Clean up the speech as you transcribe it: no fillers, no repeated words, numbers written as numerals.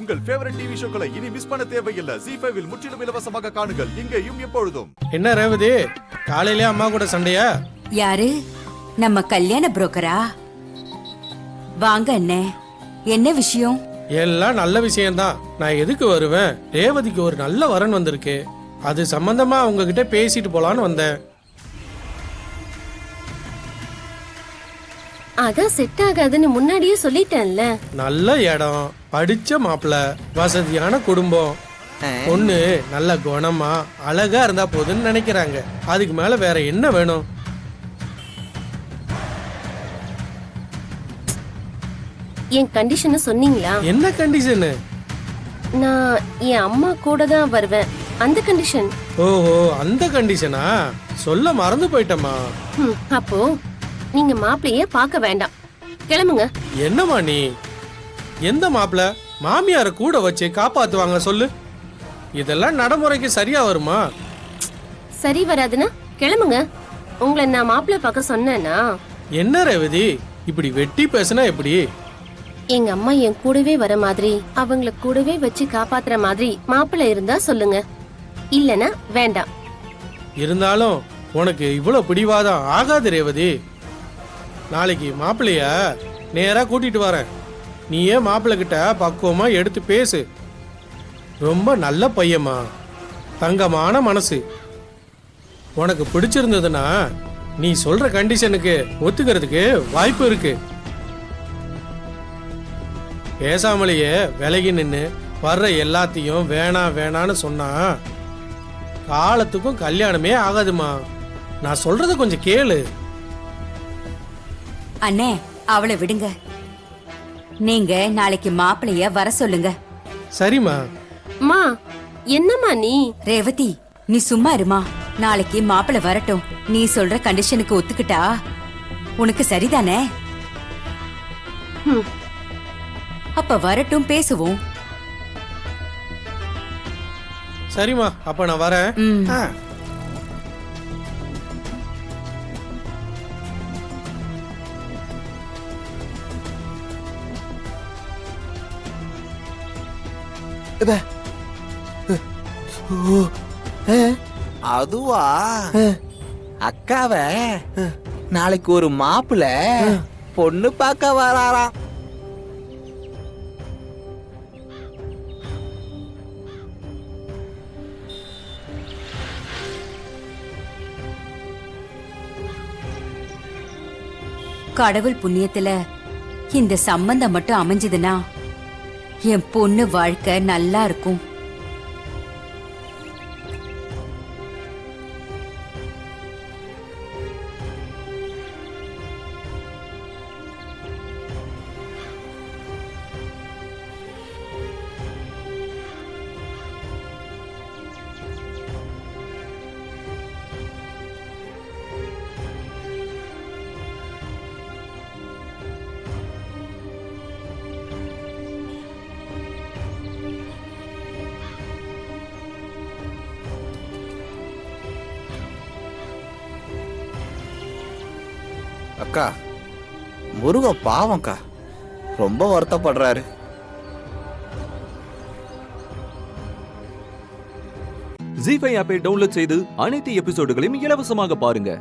உங்கள் favourite TV ஷோக்களை இனி miss பண்ண தேவையில்லை. ZEE5 இல் முற்றிலும் இலவசமாக காணுங்கள். இங்கேயும் எப்பொழுதும். என்ன ரேவதி, காலையிலே அம்மா கூட சண்டையா? யாரு? நம்ம கல்யாண புரோக்கரா? வாங்க அண்ணே, என்ன விஷயம்? எல்லாம் நல்ல விஷயம்தான். நான் எதுக்கு வருவேன்? ரேவதிக்கு ஒரு நல்ல வரன் வந்திருக்கு. அது சம்பந்தமா உங்ககிட்ட பேசிட்டு போலான்னு வந்தேன். அதான் செட் ஆகாதுன்னு முன்னாடியே சொல்லிட்டேன்ல. நல்ல இடம், படிச்ச மாப்பிள்ள, வசதியான குடும்பம், பொண்ணு நல்ல குணமா அழகா இருந்தா போதுன்னு நினைக்கிறாங்க. அதுக்கு மேல வேற என்ன வேணும்? என் கண்டிஷனை சொன்னீங்களா? என்ன கண்டிஷனு? நான் என் அம்மா கூட தான் வருவேன், அந்த கண்டிஷன். ஓஹோ, அந்த கண்டிஷனா? சொல்ல மறந்து போயிட்டமா. அப்போ நீங்க மாப்பிளைய பார்க்க வேண்டாம், கிளம்புங்க. என்னம்மா நீ? எந்த மாப்பிள்ள மாமியார கூட வச்சு காப்பாத்துவாங்க சொல்லு? இதெல்லாம் நடைமுறைக்கு சரியா வருமா? சரி வராதுன்னா கிளம்புங்க. உங்களை நான் மாப்பிள்ளை பார்க்க சொன்னேன்னா? என்ன ரேவதி, இப்படி வெட்டி பேசுனா எப்படி? எங்க அம்மா என் கூடவே வர மாதிரி, அவங்கள கூடவே வச்சு காப்பாத்துற மாதிரி மாப்பிள்ளை இருந்தா சொல்லுங்க, இல்லனா வேண்டாம். இருந்தாலும் உனக்கு இவ்வளவு பிடிவாதம் ஆகாது ரேவதி. நாளைக்கு மாப்பிள்ளைய நேரா கூட்டிட்டு வரேன். நீயே மாப்பிள்ளை கிட்ட பக்குவமா எடுத்து பேசு. ரொம்ப நல்ல பையமா, தங்கமான மனசு. உனக்கு பிடிச்சிருந்ததுன்னா நீ சொல்ற கண்டிஷனுக்கு ஒத்துக்கிறதுக்கு வாய்ப்பு இருக்கு. பேசாமலேயே விலகி நின்று வர்ற எல்லாத்தையும் வேணாம் வேணான்னு சொன்னா காலத்துக்கும் கல்யாணமே ஆகாதுமா. நான் சொல்றத கொஞ்சம் கேளு. அண்ணே, அவளை விடுங்க. நீங்க நாளைக்கு மாப்பிளைய வர சொல்லுங்க. சரிம்மா. மா, என்னம்மா நீ? ரேவதி, நீ சும்மா இருமா. நாளைக்கு மாப்பிளை வரட்டும். நீ சொல்ற கண்டிஷனுக்கு ஒத்துக்கிட்டா உனக்கு சரிதானே? அப்ப வரட்டும், பேசுவோம். சரிம்மா, அப்ப நான் வரேன். அதுவா அக்காவ நாளைக்கு ஒரு மாப்பிள்ள பொண்ணு பார்க்க வராராம். கடவுள் புண்ணியத்துல இந்த சம்பந்தம் மட்டும் அமைஞ்சதுன்னா என் பொண்ணு வாழ்க்கை நல்லா இருக்கும். அக்கா, முருகன் பாவம்க்கா, ரொம்ப வருத்தப்படுறாரு. ZEE5 ஆப்பை டவுன்லோட் செய்து அனைத்து எபிசோடுகளையும் இலவசமாக பாருங்க.